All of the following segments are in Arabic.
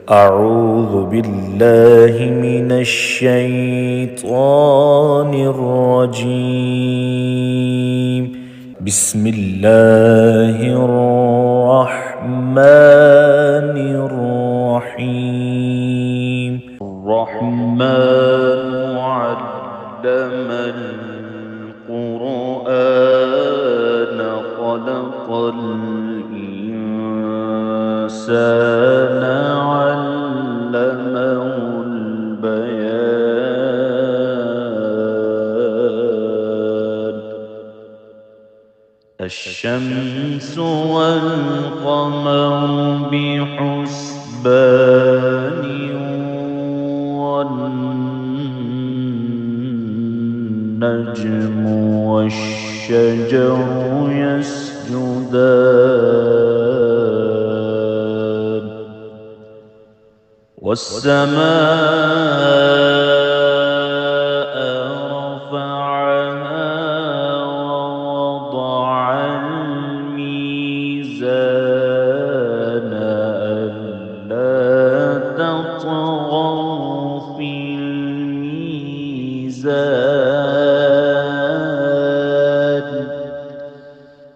أعوذ بالله من الشيطان الرجيم. بسم الله الرحمن الرحيم. الرحمن علم القرآن خلق الإنسان علمه البيان. الشمس والقمر بحسبان والنجم والشجر يسجدان والسماء رفعها ووضع الميزان ألا تطغوا في الميزان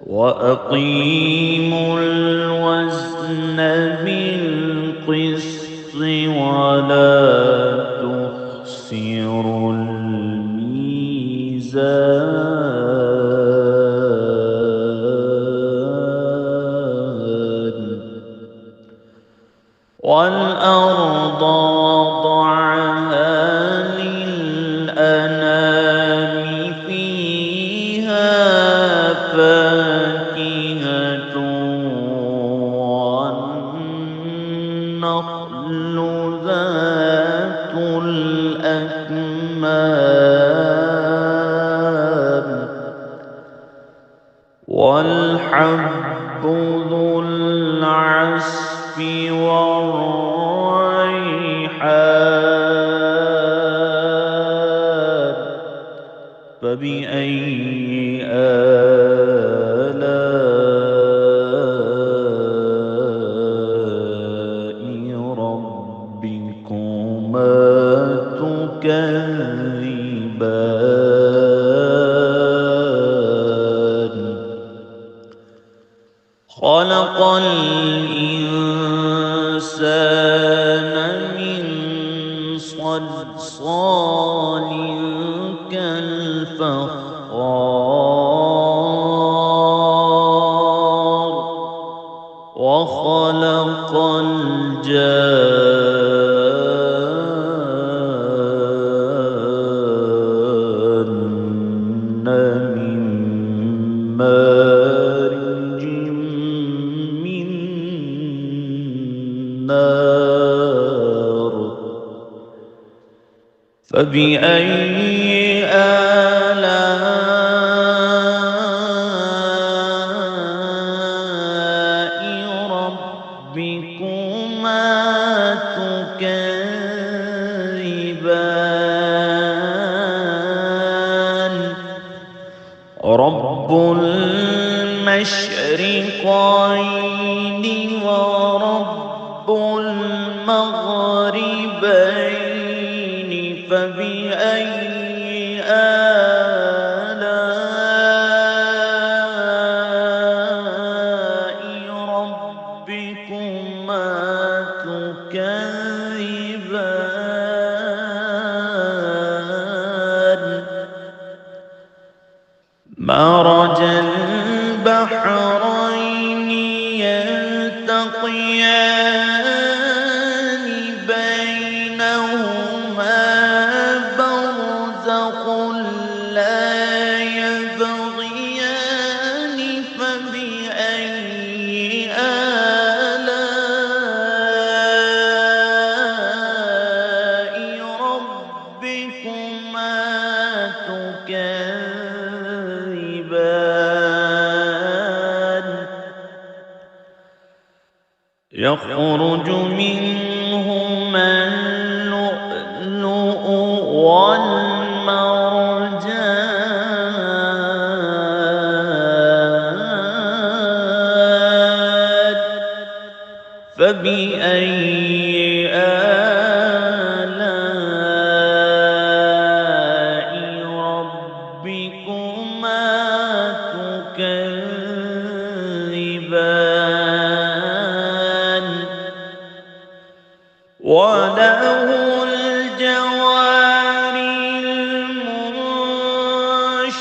وأقيموا الوزن بالقسط ولا تخسروا الميزان. والأرض وضعها للأنام فيها فاكهة والنخل ذات الأكمام والحب ذو العصف والريحان. فبأي آلاء ربكما تكذبان. خلق الإنسان من صلصال كالفخار وخلق الجان من مارج من نار. فبأي آلاء ربكما تكذبان. رب المشرقين ورب المغربين. فبأي آلاء ربكما تكذبان. مرج البحرين يلتقيان بينهما برزخ لا يبغيان. فبأي آلاء ربكما تكذبان. يخرج منهما اللؤلؤ والمرجان. فبأي وله الجوار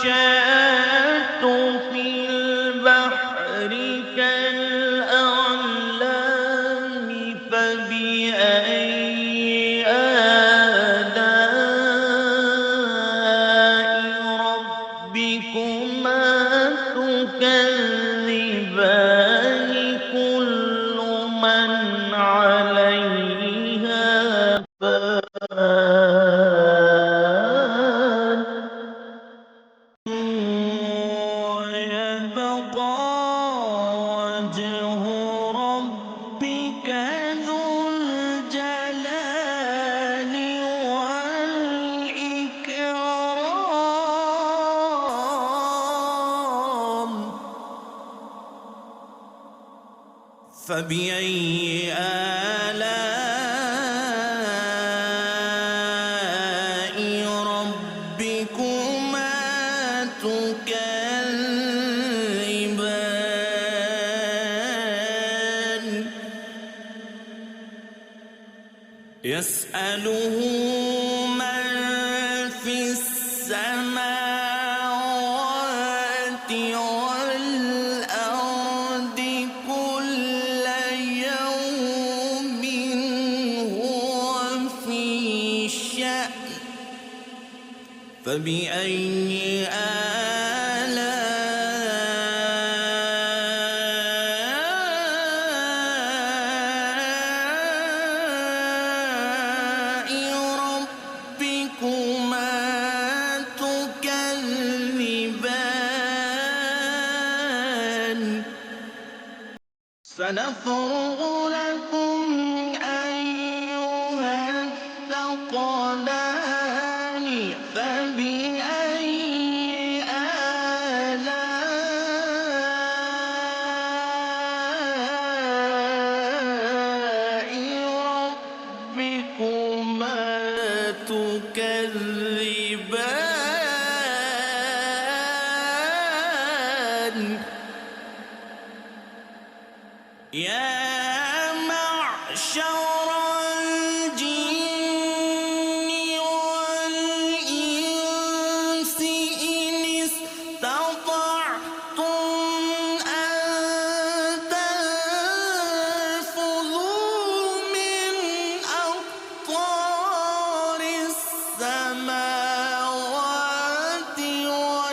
المنشآت في البحر كالأعلام فبأي آلاء ربكما تكذبان كل من عليها فان ويبقى وجه ربك ذو الجلال والإكرام فبأي آلاء ربكما تكذبان يسأله من في السماوات والأرض كل يوم هو في شأن فبأي آلاء ربكما تكذبان سنفرغ لكم أيها الثقلان فبأي آلاء ربكما تكذبان يا معشر الجن والإنس إن استطعتم أن تنفذوا من أقطار السماوات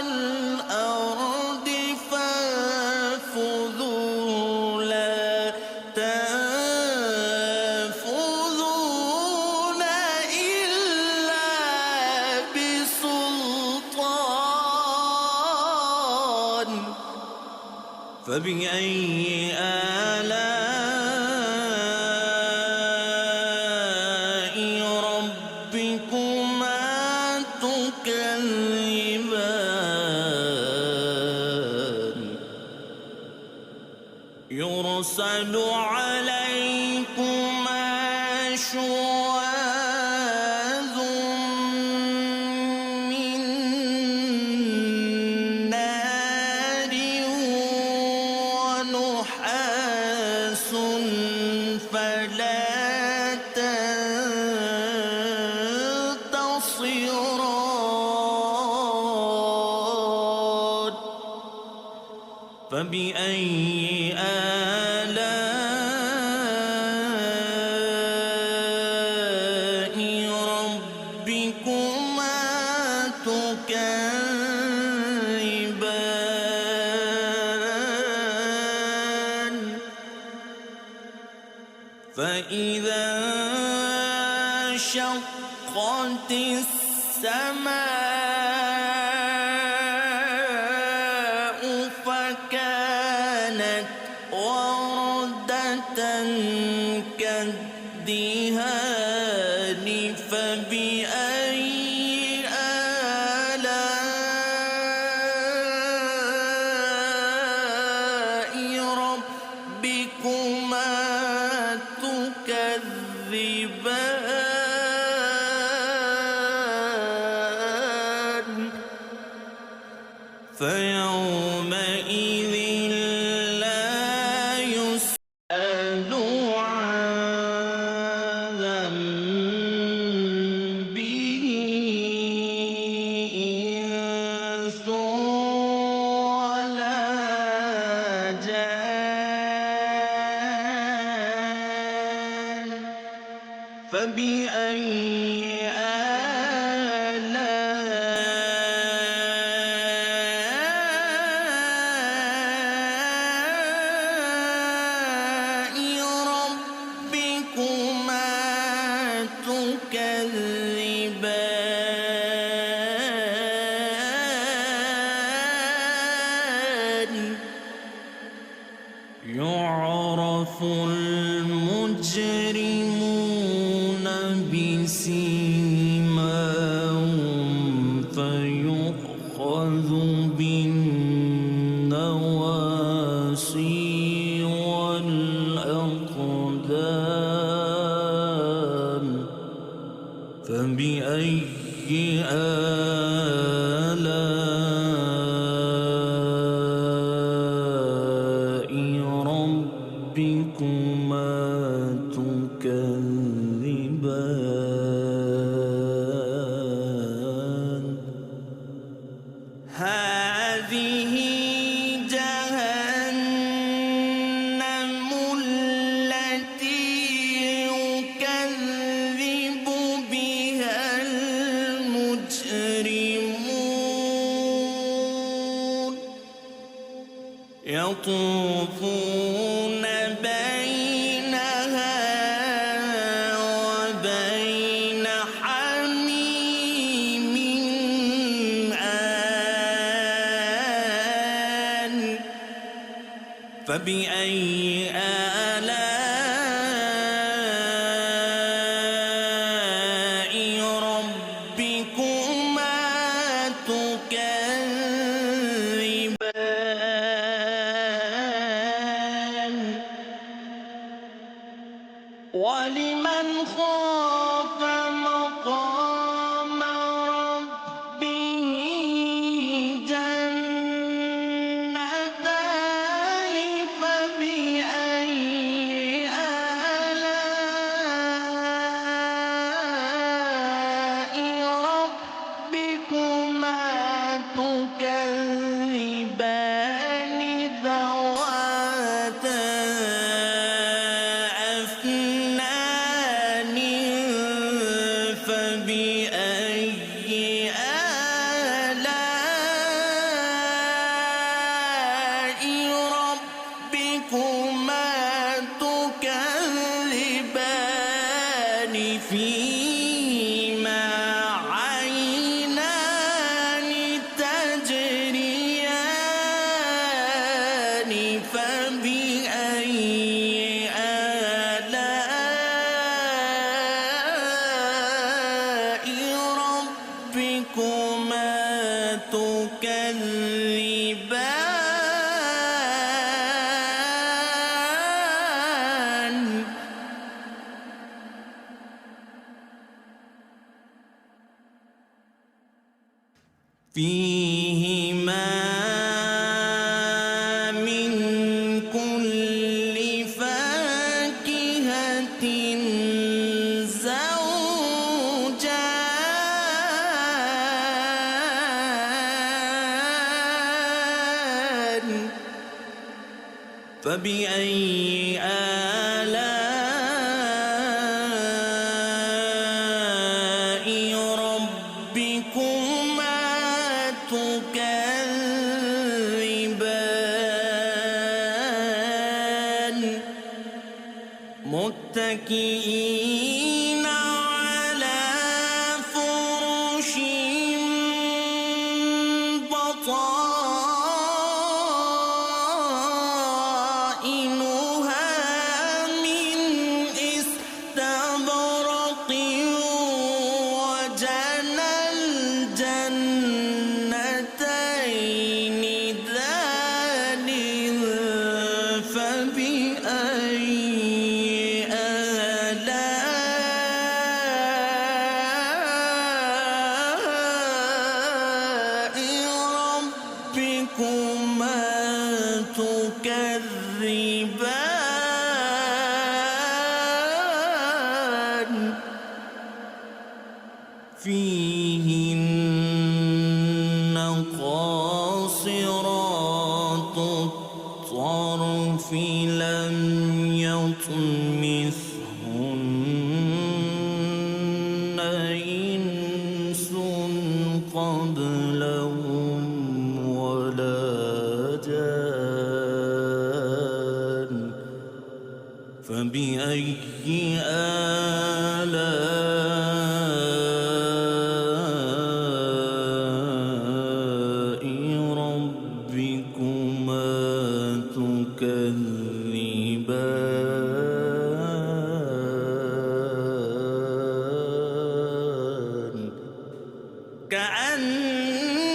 والأرض فانفذوا لا تنفذون إلا بسلطان فبأي آلاء ربكما تكذبان يرسل عليكما شواظ من نار ونحاس فلا تنتصران فبأي آلاء ربكما تكذبان فإذا انشقت السماء فكانت وردة كالدهان فبأي آلاء ربكما تكذبان فيومئذ لا يسأل عن فبأي آلاء ربكما تكذبان يعرف المجرمون بسيماهم فيؤخذ بالنواصي والأقدام فبأي آلاء ربكما تكذبان هذه جهنم التي يكذب بها المجرمون يطوفون بينها وبين حميم آن فبأي آلاء ربكما تكذبان ولمن خاف مقام ربه جنتان فبأي آلاء ربكما تكذبان ذواتا أفنان فبأي آلاء ربكما تكذبان فيهما عينان تجريان فبأي آلاء ربكما تكذبان فيهما من كل فاكهة زوجان فبأي آلاء ربكما تكذبان متكئين على فرش بطائنها من استبرق وجنى الجنتين دان فبأي آلاء ربكما تكذبان فيهن قاصرات الطرف لم يطمثهن كأنهن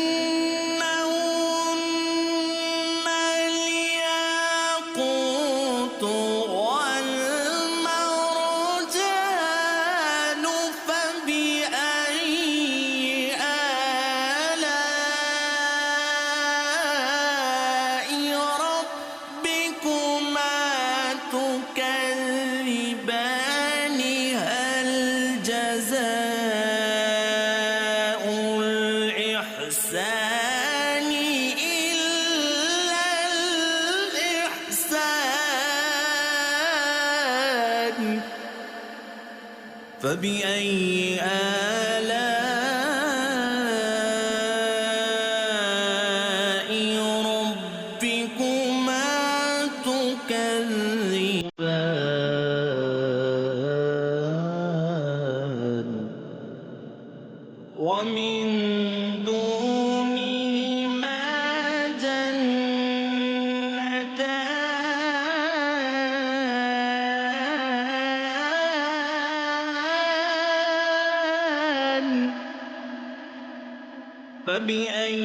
الياقوت والمرجان فبأي آلاء ربكما تكذبان هل جزاء الإحسان إلا الإحسان فبأي آلاء ربكما تكذبان ومن دونهما جنتان فبأي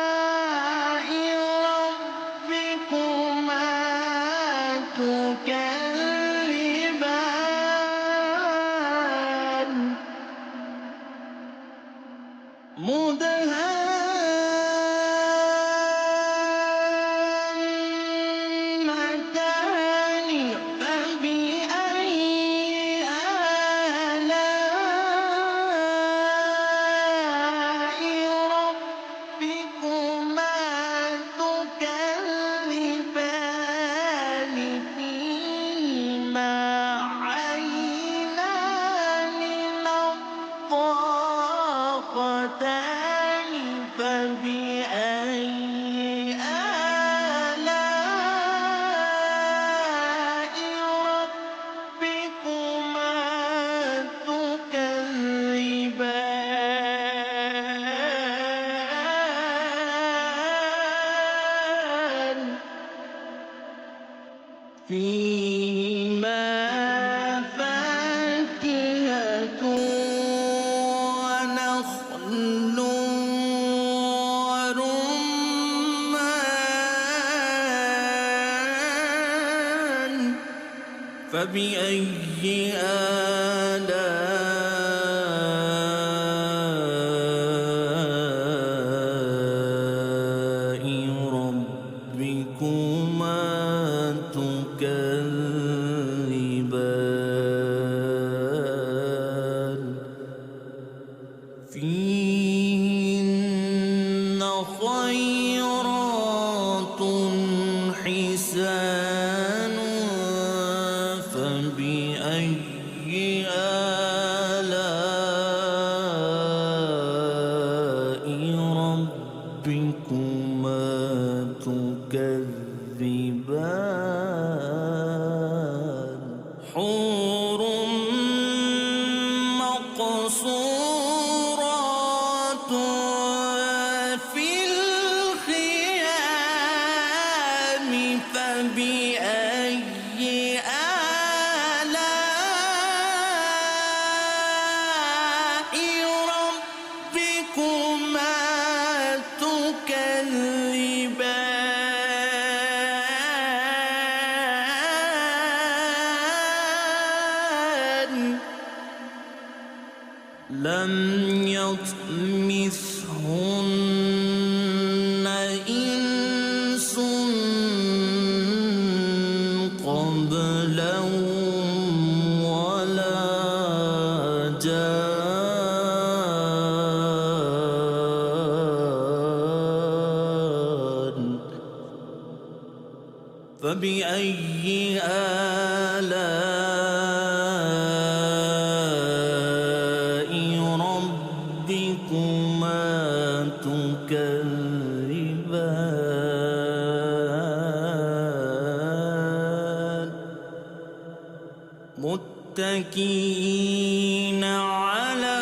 آلاء ربكما تكذبان مدهامتان فبأي آلاء ربكما تكذبان فيهما عينان نضاختان فبأي آلاء ربكما تكذبان فيهما فاكهة ونخل ورمان فبأي آلاء ربكما تكذبان فيهن خيرات حسان فبأي آلاء ربكما تكذبان حور مقصورات في الخيام فبأي آلاء ربكما تكذبان لم يطمثهن إنس قبلهم ولا جان فبأي آلاء ربكما تكذبان متكئين على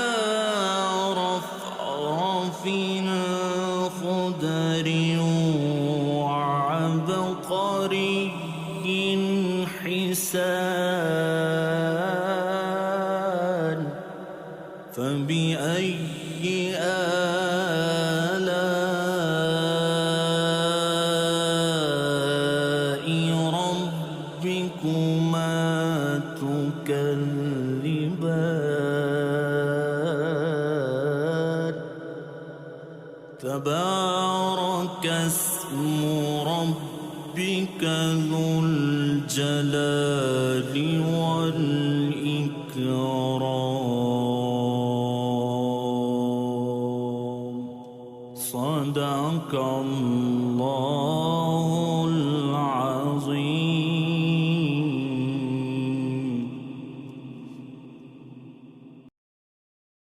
رفرف خضر وعبقر تبارك اسم ربك ذو الجلال والإكرام. صدق الله